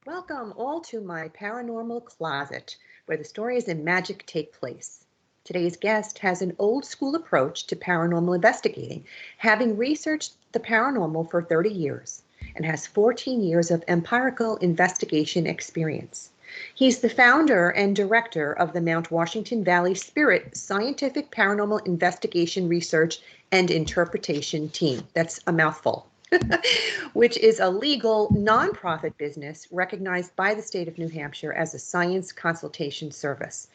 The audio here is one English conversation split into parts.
Welcome all to my paranormal closet, where the stories and magic take place. Today's guest has an old school approach to paranormal investigating, having researched the paranormal for 30 years and has 14 years of empirical investigation experience. He's the founder and director of the Mount Washington Valley Spirit Scientific Paranormal Investigation Research and Interpretation Team. That's a mouthful. Which is a legal nonprofit business recognized by the state of New Hampshire as a science consultation service.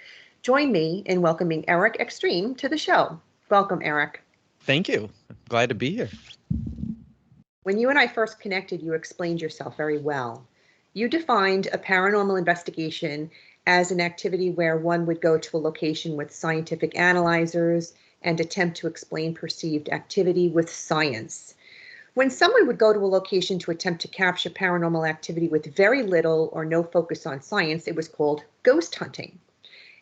Join me in welcoming Eric Extreme to the show. Welcome, Eric. Thank you. I'm glad to be here. When you and I first connected, you explained yourself very well. You defined a paranormal investigation as an activity where one would go to a location with scientific analyzers and attempt to explain perceived activity with science. When someone would go to a location to attempt to capture paranormal activity with very little or no focus on science, it was called ghost hunting.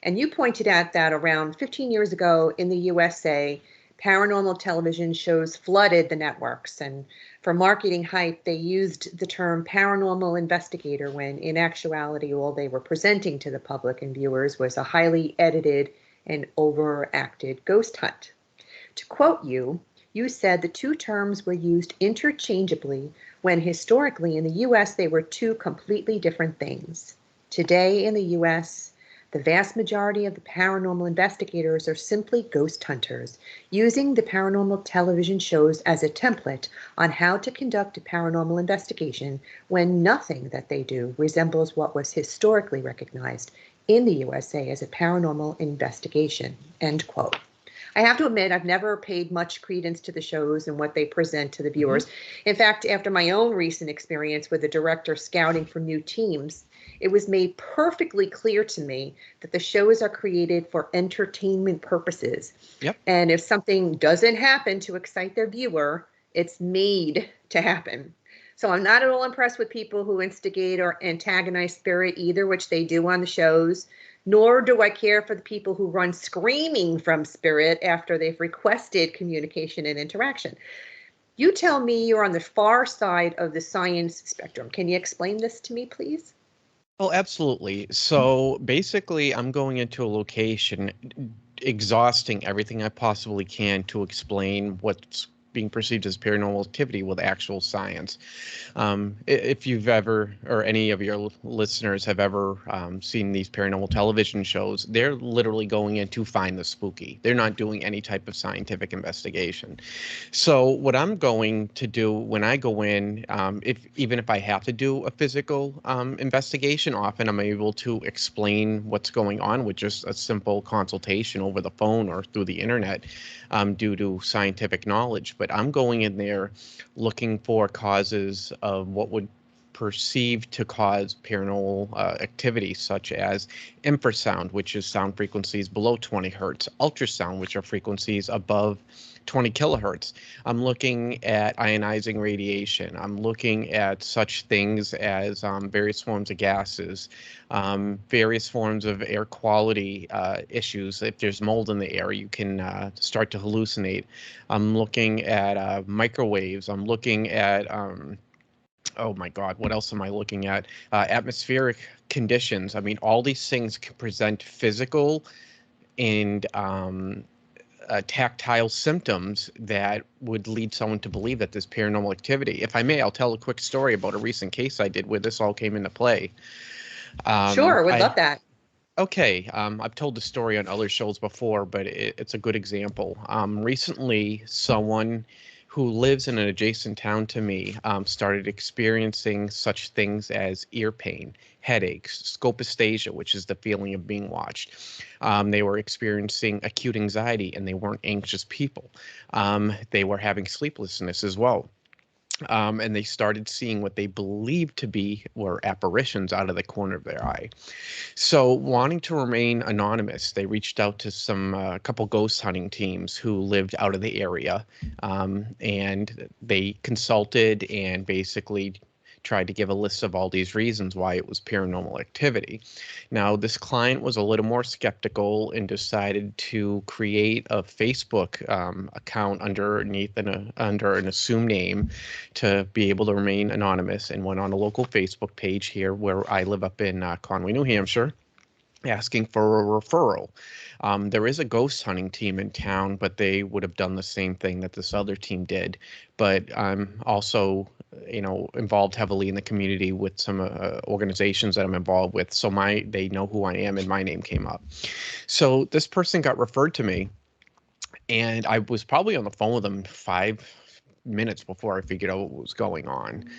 And you pointed out that around 15 years ago in the USA, paranormal television shows flooded the networks. And for marketing hype, they used the term paranormal investigator when in actuality, all they were presenting to the public and viewers was a highly edited and overacted ghost hunt. To quote you, you said the two terms were used interchangeably when historically in the U.S. they were two completely different things. Today in the U.S., the vast majority of the paranormal investigators are simply ghost hunters, using the paranormal television shows as a template on how to conduct a paranormal investigation when nothing that they do resembles what was historically recognized in the USA as a paranormal investigation, end quote. I have to admit, I've never paid much credence to the shows and what they present to the viewers. In fact, after my own recent experience with the director scouting for new teams, it was made perfectly clear to me that the shows are created for entertainment purposes. Yep. And if something doesn't happen to excite their viewer, it's made to happen. So I'm not at all impressed with people who instigate or antagonize spirit either, which they do on the shows. Nor do I care for the people who run screaming from spirit after they've requested communication and interaction. You tell me you're on the far side of the science spectrum. Can you explain this to me, please? Oh, absolutely. So basically, I'm going into a location, exhausting everything I possibly can to explain what's being perceived as paranormal activity with actual science. If you've ever, or any of your listeners have ever seen these paranormal television shows, they're literally going in to find the spooky. They're not doing any type of scientific investigation. So what I'm going to do when I go in, even if I have to do a physical investigation, often I'm able to explain what's going on with just a simple consultation over the phone or through the internet due to scientific knowledge. But I'm going in there looking for causes of what would perceived to cause paranormal activity, such as infrasound, which is sound frequencies below 20 hertz, ultrasound, which are frequencies above 20 kilohertz. I'm looking at ionizing radiation. I'm looking at such things as various forms of gases, various forms of air quality issues. If there's mold in the air, you can start to hallucinate. I'm looking at microwaves. I'm looking at oh my God, what else am I looking at? Atmospheric conditions. I mean, all these things can present physical and tactile symptoms that would lead someone to believe that there's paranormal activity. If I may, I'll tell a quick story about a recent case I did where this all came into play. Sure, would love that. Okay, I've told the story on other shows before, but it's a good example. Recently, someone who lives in an adjacent town to me started experiencing such things as ear pain, headaches, scopesthesia, which is the feeling of being watched. They were experiencing acute anxiety, and they weren't anxious people. They were having sleeplessness as well. And they started seeing what they believed to be were apparitions out of the corner of their eye. So, wanting to remain anonymous, they reached out to some couple ghost hunting teams who lived out of the area, and they consulted and basically tried to give a list of all these reasons why it was paranormal activity. Now, this client was a little more skeptical and decided to create a Facebook account under an assumed name to be able to remain anonymous, and went on a local Facebook page here where I live up in Conway, New Hampshire, asking for a referral. There is a ghost hunting team in town, but they would have done the same thing that this other team did. But I'm also, involved heavily in the community with some organizations that I'm involved with. So they know who I am, and my name came up. So this person got referred to me, and I was probably on the phone with them 5 minutes before I figured out what was going on.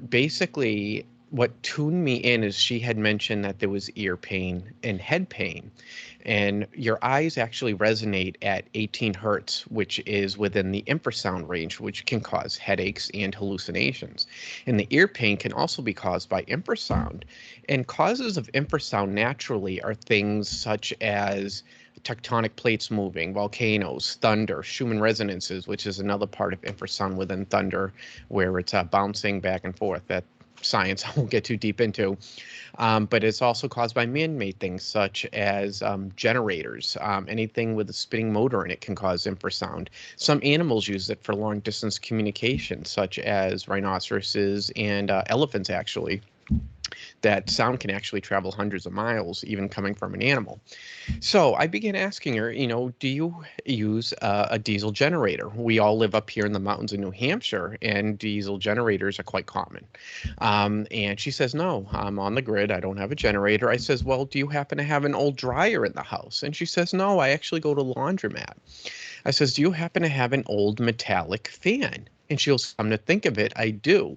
Basically, what tuned me in is she had mentioned that there was ear pain and head pain, and your eyes actually resonate at 18 hertz, which is within the infrasound range, which can cause headaches and hallucinations. And the ear pain can also be caused by infrasound. And causes of infrasound naturally are things such as tectonic plates moving, volcanoes, thunder, Schumann resonances, which is another part of infrasound within thunder, where it's bouncing back and forth. That science I won't get too deep into. But it's also caused by man-made things such as generators. Anything with a spinning motor in it can cause infrasound. Some animals use it for long-distance communication, such as rhinoceroses and elephants, actually. That sound can actually travel hundreds of miles, even coming from an animal. So I began asking her, do you use a diesel generator? We all live up here in the mountains of New Hampshire, and diesel generators are quite common. And she says, no, I'm on the grid. I don't have a generator. I says, well, do you happen to have an old dryer in the house? And she says, no, I actually go to the laundromat. I says, do you happen to have an old metallic fan? And she goes, come to think of it, I do.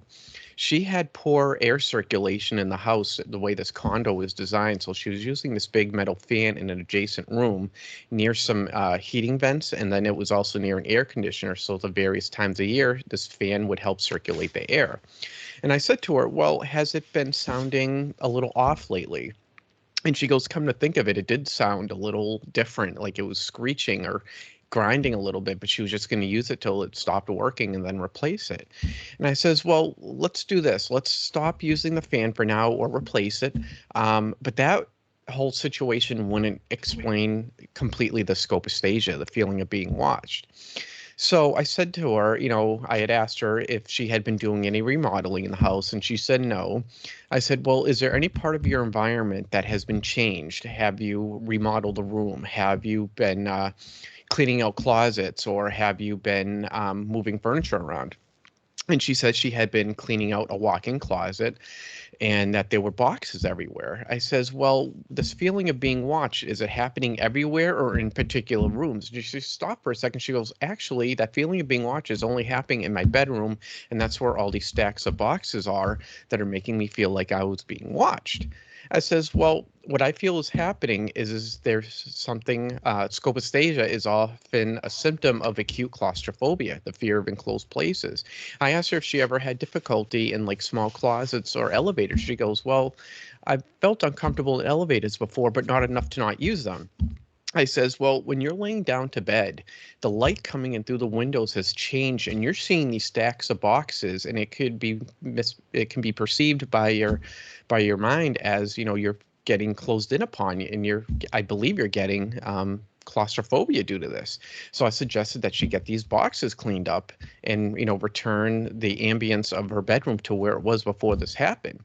She had poor air circulation in the house, the way this condo is designed. So she was using this big metal fan in an adjacent room near some heating vents. And then it was also near an air conditioner. So the various times a year, this fan would help circulate the air. And I said to her, well, has it been sounding a little off lately? And she goes, come to think of it, it did sound a little different, like it was screeching or grinding a little bit, but she was just going to use it till it stopped working and then replace it. And I says, well, let's do this. Let's stop using the fan for now or replace it. But that whole situation wouldn't explain completely the scopastasia, the feeling of being watched. So I said to her, I had asked her if she had been doing any remodeling in the house, and she said no. I said, well, is there any part of your environment that has been changed? Have you remodeled a room? Have you been cleaning out closets, or have you been moving furniture around? And she said she had been cleaning out a walk-in closet and that there were boxes everywhere. I says, well, this feeling of being watched, is it happening everywhere or in particular rooms? And she stopped for a second. She goes, actually, that feeling of being watched is only happening in my bedroom, and that's where all these stacks of boxes are that are making me feel like I was being watched. I says, well, what I feel is happening is there's something, scopastasia is often a symptom of acute claustrophobia, the fear of enclosed places. I asked her if she ever had difficulty in like small closets or elevators. She goes, well, I've felt uncomfortable in elevators before, but not enough to not use them. I says, well, when you're laying down to bed, the light coming in through the windows has changed, and you're seeing these stacks of boxes, and it can be perceived by your mind as, you're getting closed in upon you, and I believe you're getting claustrophobia due to this. So I suggested that she get these boxes cleaned up and, return the ambience of her bedroom to where it was before this happened.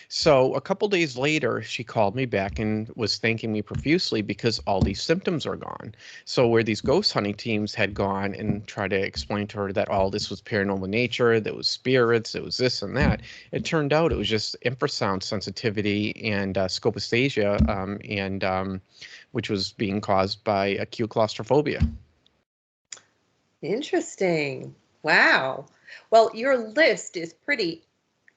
So a couple days later, she called me back and was thanking me profusely because all these symptoms are gone. So where these ghost hunting teams had gone and tried to explain to her that all this was paranormal nature, there was spirits, it was this and that, it turned out it was just infrasound sensitivity and scopastasia, which was being caused by acute claustrophobia. Interesting. Wow. Well, your list is pretty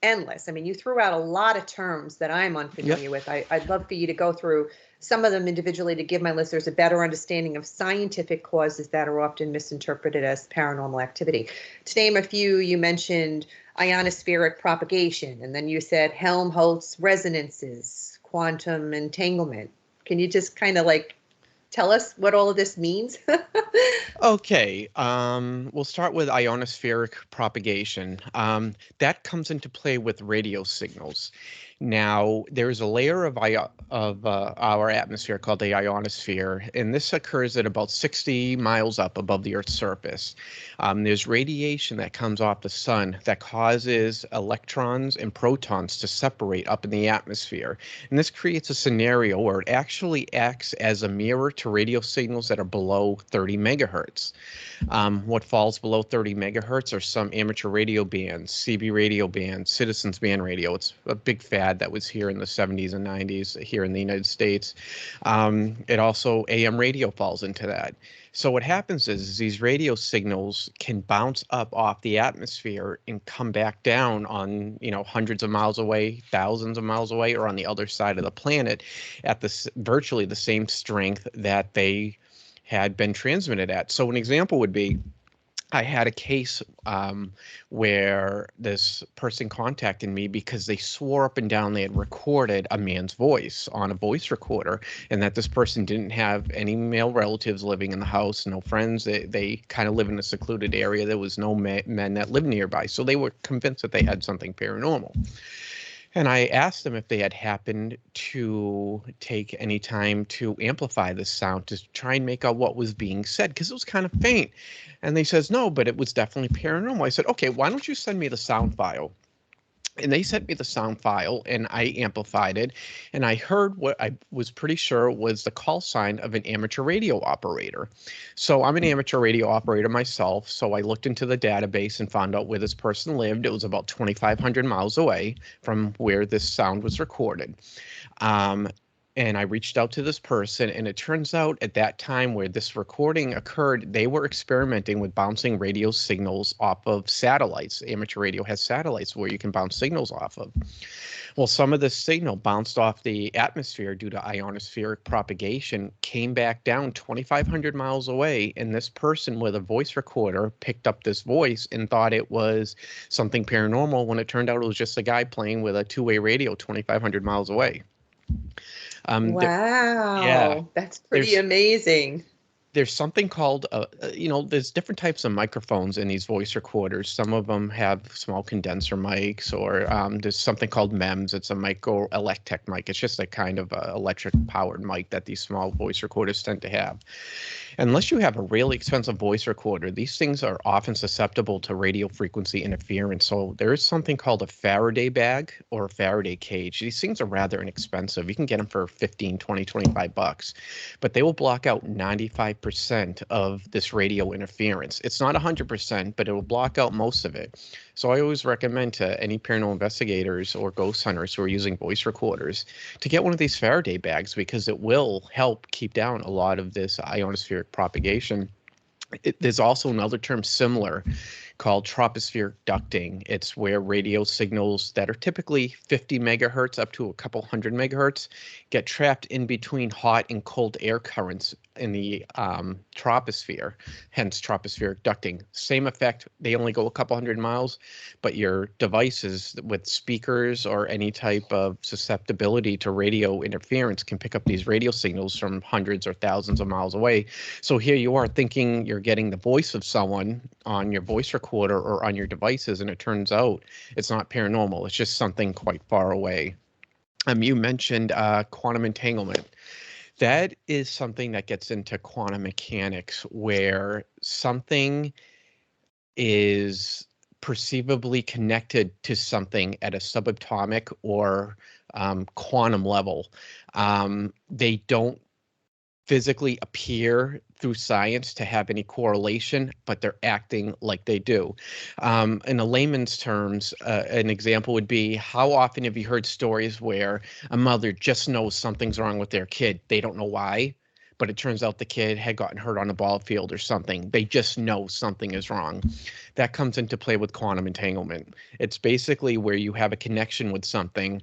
endless. I mean, you threw out a lot of terms that I'm unfamiliar with. I'd love for you to go through some of them individually to give my listeners a better understanding of scientific causes that are often misinterpreted as paranormal activity. To name a few, you mentioned ionospheric propagation, and then you said Helmholtz resonances, quantum entanglement. Can you just kind of like tell us what all of this means? Okay, we'll start with ionospheric propagation. That comes into play with radio signals. Now, there's a layer of our atmosphere called the ionosphere, and this occurs at about 60 miles up above the Earth's surface. There's radiation that comes off the sun that causes electrons and protons to separate up in the atmosphere. And this creates a scenario where it actually acts as a mirror to radio signals that are below 30 megahertz. What falls below 30 megahertz are some amateur radio bands, CB radio bands, Citizens Band radio. It's a big fad that was here in the 70s and 90s here in the United States. It also, AM radio falls into that. So what happens is these radio signals can bounce up off the atmosphere and come back down on, hundreds of miles away, thousands of miles away, or on the other side of the planet at virtually the same strength that they had been transmitted at. So an example would be, I had a case where this person contacted me because they swore up and down they had recorded a man's voice on a voice recorder, and that this person didn't have any male relatives living in the house, no friends. They kind of live in a secluded area. There was no men that lived nearby. So they were convinced that they had something paranormal. And I asked them if they had happened to take any time to amplify the sound to try and make out what was being said, because it was kind of faint. And they says, no, but it was definitely paranormal. I said, okay, why don't you send me the sound file? And they sent me the sound file, and I amplified it, and I heard what I was pretty sure was the call sign of an amateur radio operator. So I'm an amateur radio operator myself, so I looked into the database and found out where this person lived. It was about 2,500 miles away from where this sound was recorded. And I reached out to this person, and it turns out at that time where this recording occurred, they were experimenting with bouncing radio signals off of satellites. Amateur radio has satellites where you can bounce signals off of. Well, some of this signal bounced off the atmosphere due to ionospheric propagation, came back down 2,500 miles away, and this person with a voice recorder picked up this voice and thought it was something paranormal, when it turned out it was just a guy playing with a two-way radio 2,500 miles away. Wow, that's pretty amazing. There's something called, there's different types of microphones in these voice recorders. Some of them have small condenser mics, or there's something called MEMS. It's a microelectric mic. It's just a kind of electric powered mic that these small voice recorders tend to have. Unless you have a really expensive voice recorder, these things are often susceptible to radio frequency interference. So there is something called a Faraday bag or a Faraday cage. These things are rather inexpensive. You can get them for 15, 20, 25 bucks, but they will block out 95% of this radio interference. It's not 100%, but it will block out most of it. So I always recommend to any paranormal investigators or ghost hunters who are using voice recorders to get one of these Faraday bags, because it will help keep down a lot of this ionospheric propagation. There's also another term similar called tropospheric ducting. It's where radio signals that are typically 50 megahertz up to a couple hundred megahertz get trapped in between hot and cold air currents in the troposphere, hence tropospheric ducting. Same effect, they only go a couple hundred miles, but your devices with speakers or any type of susceptibility to radio interference can pick up these radio signals from hundreds or thousands of miles away. So here you are thinking you're getting the voice of someone on your voice recorder or on your devices, and it turns out it's not paranormal. It's just something quite far away. You mentioned quantum entanglement. That is something that gets into quantum mechanics, where something is perceivably connected to something at a subatomic or quantum level. They don't physically appear through science to have any correlation, but they're acting like they do. In a layman's terms, an example would be, how often have you heard stories where a mother just knows something's wrong with their kid? They don't know why, but it turns out the kid had gotten hurt on a ball field or something. They just know something is wrong. That comes into play with quantum entanglement. It's basically where you have a connection with something.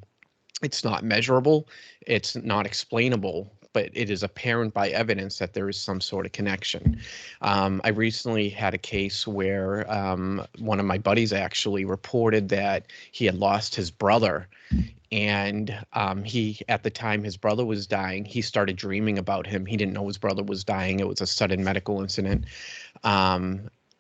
It's not measurable, it's not explainable, but it is apparent by evidence that there is some sort of connection. I recently had a case where one of my buddies actually reported that he had lost his brother. And he, at the time his brother was dying, he started dreaming about him. He didn't know his brother was dying. It was a sudden medical incident.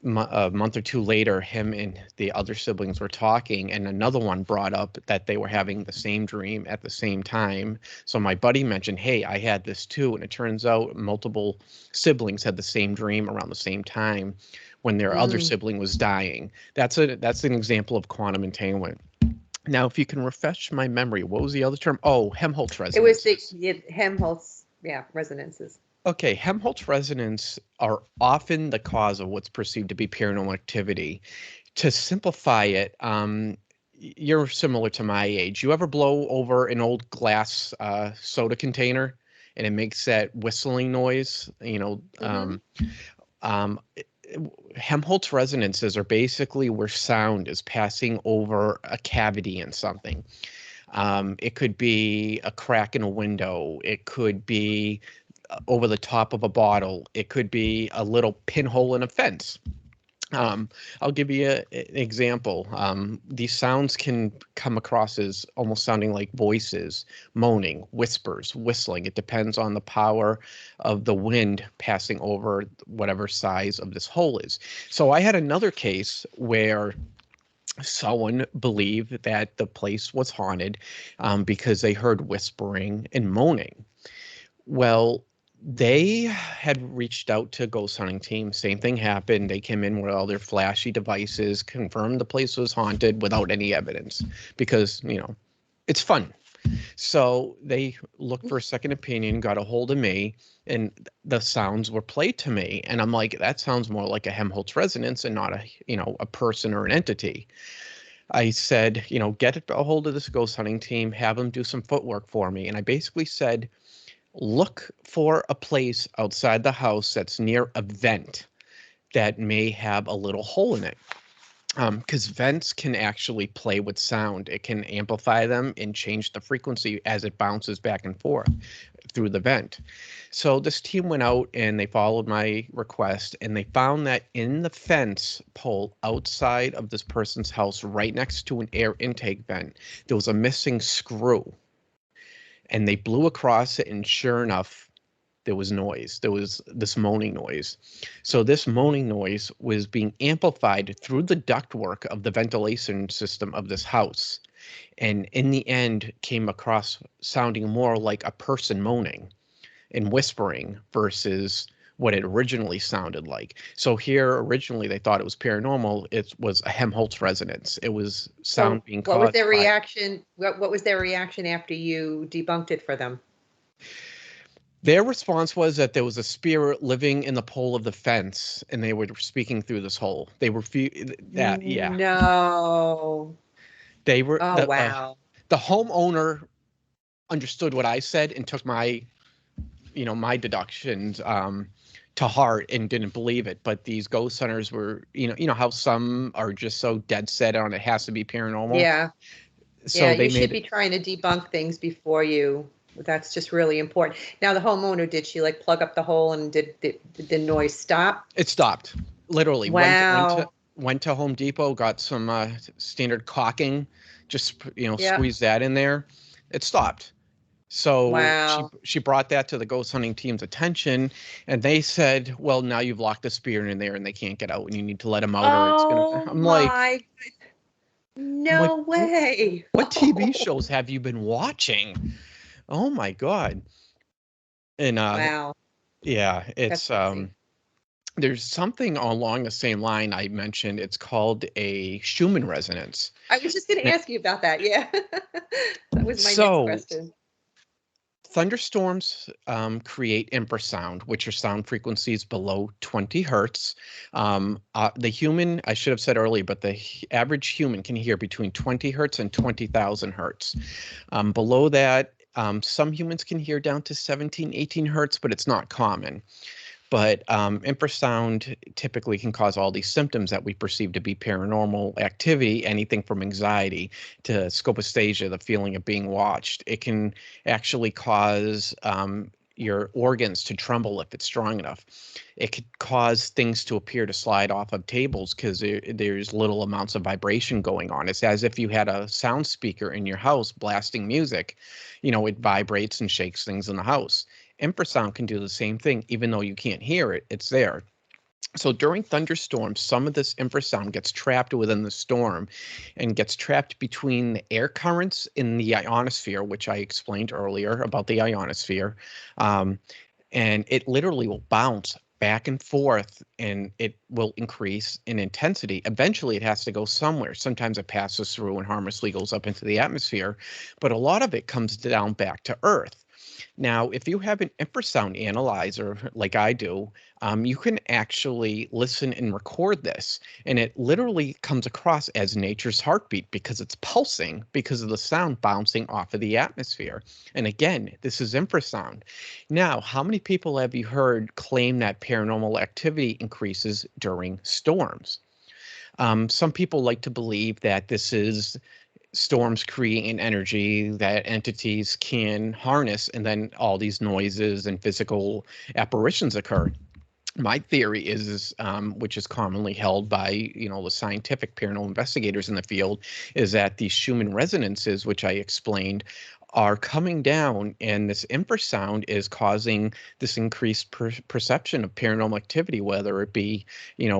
A month or two later, him and the other siblings were talking, and another one brought up that they were having the same dream at the same time. So my buddy mentioned, hey, I had this too. And it turns out multiple siblings had the same dream around the same time when their other sibling was dying. That's an example of quantum entanglement. Now, if you can refresh my memory, what was the other term? Oh, Helmholtz resonances. It was the Helmholtz, resonances. Okay, Helmholtz resonances are often the cause of what's perceived to be paranormal activity. To simplify it, you're similar to my age. You ever blow over an old glass soda container and it makes that whistling noise? Helmholtz resonances are basically where sound is passing over a cavity in something. It could be a crack in a window. It could be over the top of a bottle. It could be a little pinhole in a fence. I'll give you an example. These sounds can come across as almost sounding like voices, moaning, whispers, whistling. It depends on the power of the wind passing over whatever size of this hole is. So I had another case where someone believed that the place was haunted because they heard whispering and moaning. Well, they had reached out to ghost hunting team. Same thing happened. They came in with all their flashy devices, confirmed the place was haunted without any evidence because, it's fun. So they looked for a second opinion, got a hold of me, and the sounds were played to me. And I'm like, that sounds more like a Helmholtz resonance and not a person or an entity. I said, get a hold of this ghost hunting team, have them do some footwork for me. And I basically said, look for a place outside the house that's near a vent that may have a little hole in it. Because vents can actually play with sound. It can amplify them and change the frequency as it bounces back and forth through the vent. So this team went out and they followed my request, and they found that in the fence pole outside of this person's house, right next to an air intake vent, there was a missing screw. And they blew across it, and sure enough, there was noise. There was this moaning noise. So this moaning noise was being amplified through the ductwork of the ventilation system of this house. And in the end, came across sounding more like a person moaning and whispering versus what it originally sounded like. So here, originally, they thought it was paranormal. It was a Helmholtz resonance. It was sound being caused. What was their reaction? What was their reaction after you debunked it for them? Their response was that there was a spirit living in the pole of the fence, and they were speaking through this hole. They were No. They were. Oh, wow. The homeowner understood what I said and took my deductions to heart and didn't believe it. But these ghost hunters were, how some are just so dead set on it has to be paranormal. Yeah. So you should be trying to debunk things before you. That's just really important. Now, the homeowner, did she plug up the hole, and did the noise stop? It stopped. Literally. Wow. Went to Home Depot, got some standard caulking, just squeeze that in there. It stopped. So wow. she brought that to the ghost hunting team's attention, and they said, well, now you've locked the spirit in there and they can't get out, and you need to let them out, or it's gonna. I'm like, no way. What TV shows have you been watching? Oh my God. And wow. Yeah, it's there's something along the same line I mentioned. It's called a Schumann resonance. I was just going to ask you about that. Yeah. That was my next question. Thunderstorms create infrasound, which are sound frequencies below 20 hertz. The human, I should have said earlier, but the average human can hear between 20 hertz and 20,000 hertz. Below that, some humans can hear down to 17, 18 hertz, but it's not common. But infrasound typically can cause all these symptoms that we perceive to be paranormal activity, anything from anxiety to scopestragia, the feeling of being watched. It can actually cause your organs to tremble if it's strong enough. It could cause things to appear to slide off of tables because there's little amounts of vibration going on. It's as if you had a sound speaker in your house blasting music. It vibrates and shakes things in the house. Infrasound can do the same thing, even though you can't hear it, it's there. So during thunderstorms, some of this infrasound gets trapped within the storm and gets trapped between the air currents in the ionosphere, which I explained earlier about the ionosphere. And it literally will bounce back and forth, and it will increase in intensity. Eventually, it has to go somewhere. Sometimes it passes through and harmlessly goes up into the atmosphere, but a lot of it comes down back to Earth. Now, if you have an infrasound analyzer like I do, you can actually listen and record this, and it literally comes across as nature's heartbeat because it's pulsing because of the sound bouncing off of the atmosphere. And again, this is infrasound. Now, how many people have you heard claim that paranormal activity increases during storms? Some people like to believe that this is storms creating energy that entities can harness, and then all these noises and physical apparitions occur. My theory is, which is commonly held by the scientific paranormal investigators in the field, is that these Schumann resonances, which I explained, are coming down, and this infrasound is causing this increased perception of paranormal activity, whether it be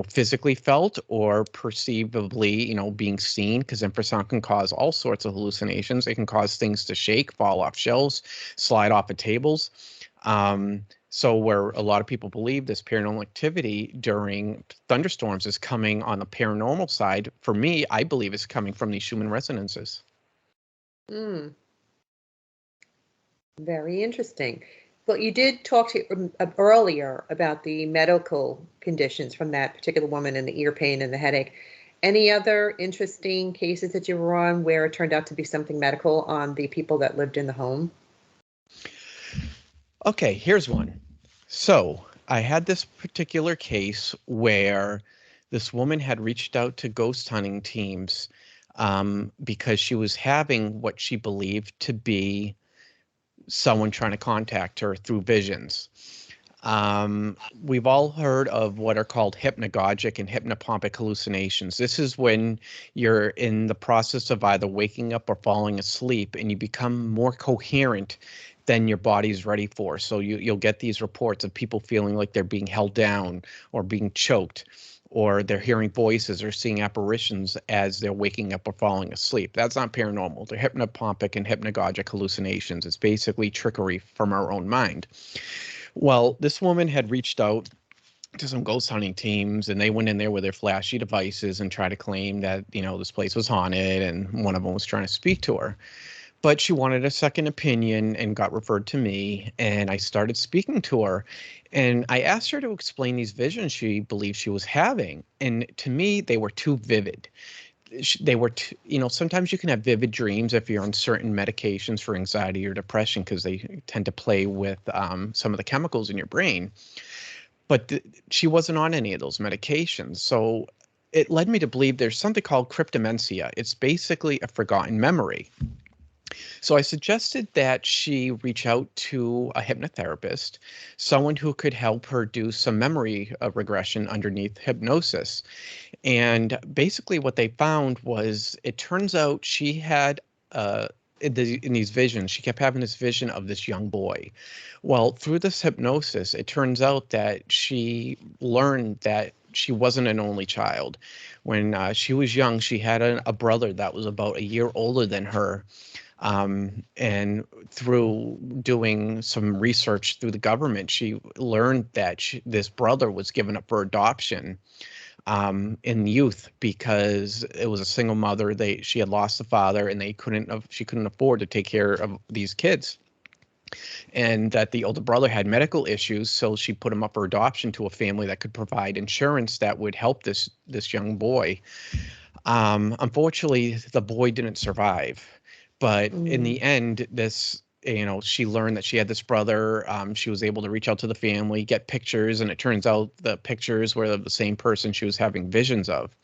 physically felt or perceivably being seen, because infrasound can cause all sorts of hallucinations. It can cause things to shake, fall off shelves, slide off of tables. So where a lot of people believe this paranormal activity during thunderstorms is coming on the paranormal side, for me, I believe it's coming from these Schumann resonances. Very interesting. Well, you did talk earlier about the medical conditions from that particular woman and the ear pain and the headache. Any other interesting cases that you were on where it turned out to be something medical on the people that lived in the home? Okay, here's one. So I had this particular case where this woman had reached out to ghost hunting teams because she was having what she believed to be someone trying to contact her through visions. We've all heard of what are called hypnagogic and hypnopompic hallucinations. This is when you're in the process of either waking up or falling asleep and you become more coherent than your body's ready for. So you'll get these reports of people feeling like they're being held down or being choked, or they're hearing voices or seeing apparitions as they're waking up or falling asleep. That's not paranormal. They're hypnopompic and hypnagogic hallucinations. It's basically trickery from our own mind. Well, this woman had reached out to some ghost hunting teams, and they went in there with their flashy devices and tried to claim that, this place was haunted, and one of them was trying to speak to her. But she wanted a second opinion and got referred to me, and I started speaking to her. And I asked her to explain these visions she believed she was having. And to me, they were too vivid. They were, sometimes you can have vivid dreams if you're on certain medications for anxiety or depression, because they tend to play with some of the chemicals in your brain. But she wasn't on any of those medications. So it led me to believe there's something called cryptomencia. It's basically a forgotten memory. So I suggested that she reach out to a hypnotherapist, someone who could help her do some memory regression underneath hypnosis. And basically what they found was, it turns out she had in these visions, she kept having this vision of this young boy. Well, through this hypnosis, it turns out that she learned that she wasn't an only child. When she was young, she had a brother that was about a year older than her. And through doing some research through the government, she learned that this brother was given up for adoption in youth because it was a single mother. She had lost the father, and she couldn't afford to take care of these kids. And that the older brother had medical issues, so she put him up for adoption to a family that could provide insurance that would help this young boy. Unfortunately, the boy didn't survive. But in the end, she learned that she had this brother. She was able to reach out to the family, get pictures, and it turns out the pictures were of the same person she was having visions of.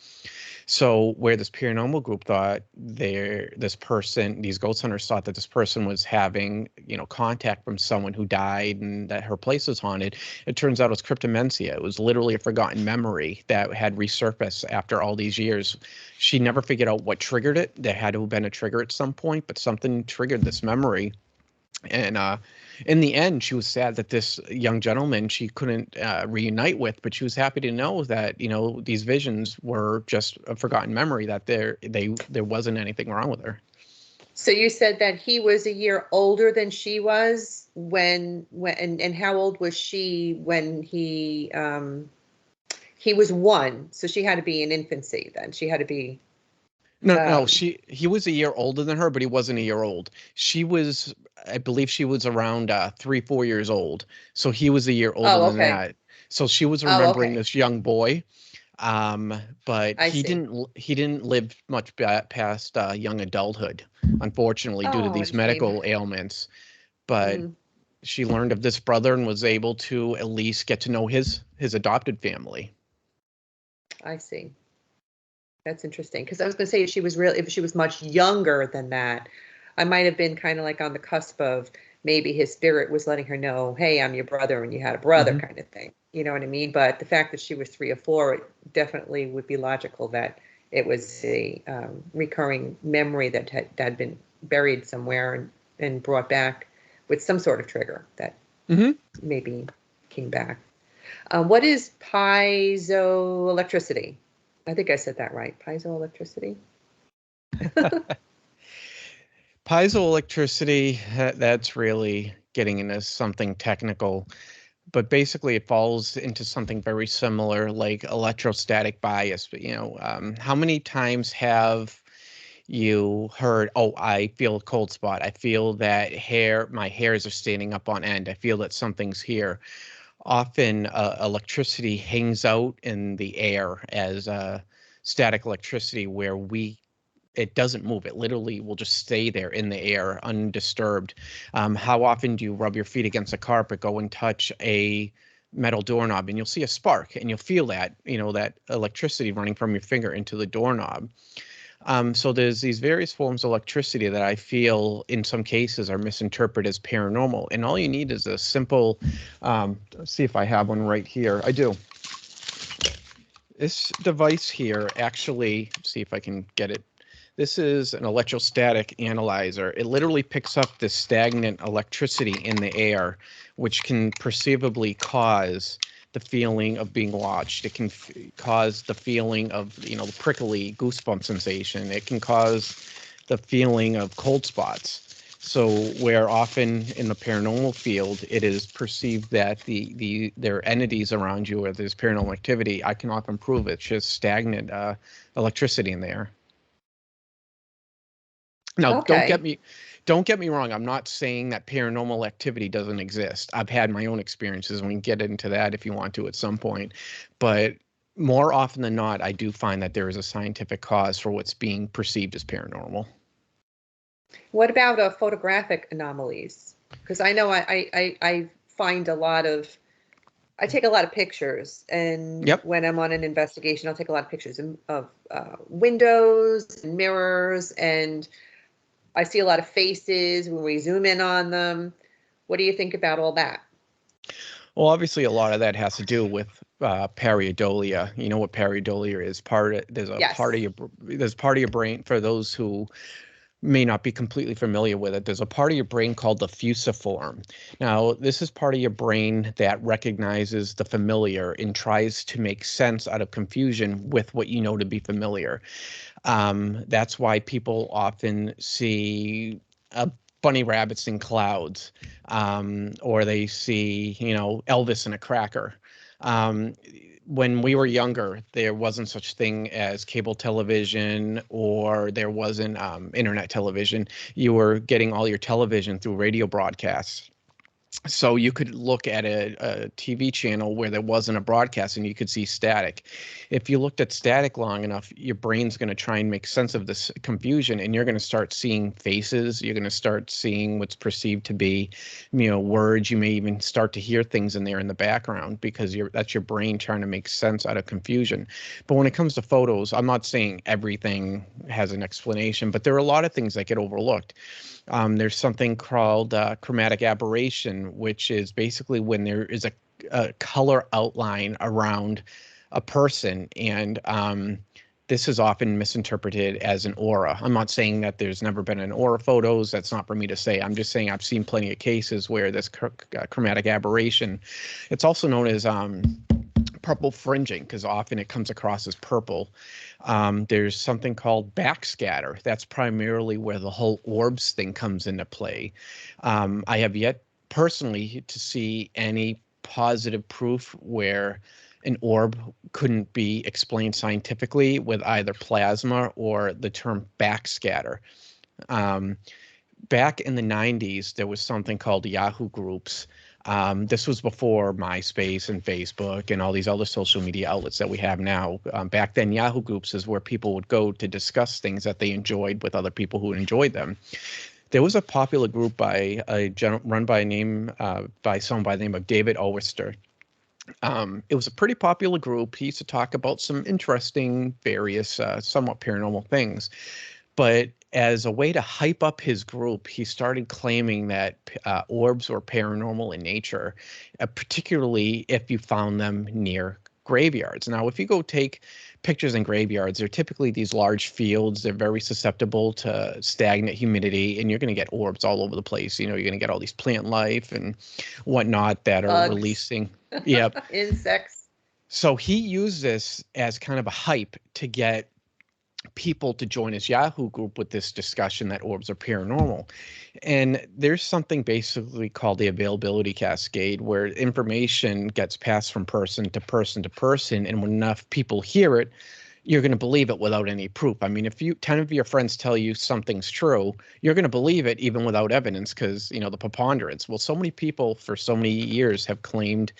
So where this paranormal group thought these ghost hunters thought that this person was having, contact from someone who died and that her place was haunted, it turns out it was cryptomencia. It was literally a forgotten memory that had resurfaced after all these years. She never figured out what triggered it. There had to have been a trigger at some point, but something triggered this memory. And in the end, she was sad that this young gentleman she couldn't reunite with, but she was happy to know that, these visions were just a forgotten memory, that there wasn't anything wrong with her. So you said that he was a year older than she was and how old was she when he was one? So she had to be in infancy then. She had to be. No, he was a year older than her, but he wasn't a year old. I believe she was around 3-4 years old. So he was a year older than that. So she was remembering this young boy. But he didn't live much past young adulthood, unfortunately, due to these medical ailments. But she learned of this brother and was able to at least get to know his adopted family. I see. That's interesting, because I was going to say if she was much younger than that, I might have been kind of like on the cusp of maybe his spirit was letting her know, hey, I'm your brother and you had a brother kind of thing. You know what I mean? But the fact that she was 3 or 4, it definitely would be logical that it was a recurring memory that had been buried somewhere and brought back with some sort of trigger that maybe came back. What is piezoelectricity? I think I said that right. Piezoelectricity. Piezoelectricity, that's really getting into something technical, but basically it falls into something very similar like electrostatic bias. But, how many times have you heard, oh, I feel a cold spot. I feel that my hairs are standing up on end. I feel that something's here. Often electricity hangs out in the air as static electricity where it doesn't move. It literally will just stay there in the air undisturbed. How often do you rub your feet against a carpet, go and touch a metal doorknob, and you'll see a spark and you'll feel that, that electricity running from your finger into the doorknob. So there's these various forms of electricity that I feel in some cases are misinterpreted as paranormal. And all you need is a simple, let's see if I have one right here. I do. This device here actually, see if I can get it. This is an electrostatic analyzer. It literally picks up the stagnant electricity in the air, which can perceivably cause the feeling of being watched. It can cause the feeling of, the prickly goosebump sensation. It can cause the feeling of cold spots. So where often in the paranormal field, it is perceived that there are entities around you or there's paranormal activity, I can often prove it's just stagnant electricity in the air. Now, don't get me wrong. I'm not saying that paranormal activity doesn't exist. I've had my own experiences, and we can get into that if you want to at some point. But more often than not, I do find that there is a scientific cause for what's being perceived as paranormal. What about photographic anomalies? Because I know I find I take a lot of pictures, and when I'm on an investigation, I'll take a lot of pictures of windows and mirrors, and I see a lot of faces when we zoom in on them. What do you think about all that? Well, obviously, a lot of that has to do with pareidolia. You know what pareidolia is? There's part of your brain, for those who may not be completely familiar with it, there's a part of your brain called the fusiform. Now, this is part of your brain that recognizes the familiar and tries to make sense out of confusion with what you know to be familiar. That's why people often see bunny rabbits in clouds, or they see, Elvis in a cracker. When we were younger, there wasn't such thing as cable television, or there wasn't internet television. You were getting all your television through radio broadcasts. So you could look at a TV channel where there wasn't a broadcast and you could see static. If you looked at static long enough, your brain's going to try and make sense of this confusion, and you're going to start seeing faces. You're going to start seeing what's perceived to be, words. You may even start to hear things in there in the background because that's your brain trying to make sense out of confusion. But when it comes to photos, I'm not saying everything has an explanation, but there are a lot of things that get overlooked. There's something called chromatic aberration, which is basically when there is a color outline around a person. And this is often misinterpreted as an aura. I'm not saying that there's never been an aura photos. That's not for me to say. I'm just saying I've seen plenty of cases where this chromatic aberration, it's also known as purple fringing, because often it comes across as purple. There's something called backscatter. That's primarily where the whole orbs thing comes into play. I have yet personally to see any positive proof where an orb couldn't be explained scientifically with either plasma or the term backscatter. Back in the 90s, there was something called Yahoo groups. This was before MySpace and Facebook and all these other social media outlets that we have now. Back then, Yahoo groups is where people would go to discuss things that they enjoyed with other people who enjoyed them. There was a popular group by run by someone by the name of David Owister. It was a pretty popular group. He used to talk about some interesting, various, somewhat paranormal things. But as a way to hype up his group, he started claiming that orbs were paranormal in nature, particularly if you found them near graveyards. Now, if you go take pictures in graveyards, they're typically these large fields. They're very susceptible to stagnant humidity, and you're going to get orbs all over the place. You're going to get all these plant life and whatnot that are Bugs. Releasing. Yep. Insects. So he used this as kind of a hype to get people to join his Yahoo group with this discussion that orbs are paranormal. And there's something basically called the availability cascade, where information gets passed from person to person to person. And when enough people hear it, you're going to believe it without any proof. I mean, if 10 of your friends tell you something's true, you're going to believe it even without evidence because, the preponderance. Well, so many people for so many years have claimed